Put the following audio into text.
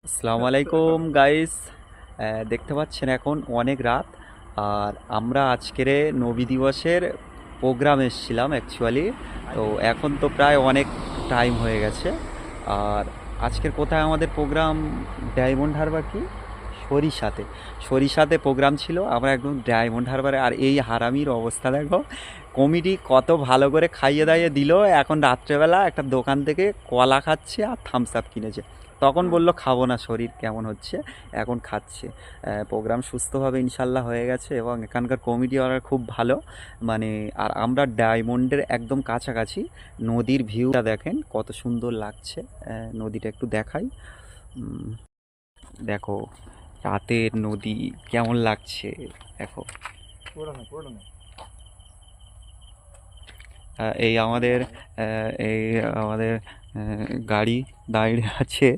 আসসালামু আলাইকুম গাইস। দেখতে পাচ্ছেন এখন অনেক রাত। আর আমরা আজকের নবী দিবসের প্রোগ্রাম এসেছিলাম অ্যাকচুয়ালি। তো এখন তো প্রায় অনেক টাইম হয়ে গেছে। আর আজকের কোথায় আমাদের প্রোগ্রাম? ডায়মন্ড হারবার কি সরিষাতে। সরিষাতে প্রোগ্রাম ছিল, আমরা একদম ডায়মন্ড হারবারে। আর এই হারামির অবস্থা দেখো, কমিটি কত ভালো করে খাইয়ে দাইয়ে দিল। এখন রাত্রেবেলা একটা দোকান থেকে কলা খাচ্ছে আর থামস আপ কিনেছে। তখন বলল খাবো না, শরীর কেমন হচ্ছে। এখন খাচ্ছে। প্রোগ্রাম সুস্থভাবে ইনশাল্লাহ হয়ে গেছে এবং এখানকার কমিটিওয়ালা খুব ভালো। মানে আর আমরা ডায়মন্ডের একদম কাছাকাছি। নদীর ভিউটা দেখেন কত সুন্দর লাগছে। নদীটা একটু দেখাই। দেখো রাতের নদী কেমন লাগছে দেখো। এই আমাদের এই আমাদের গাড়ি দাঁড়িয়ে আছে।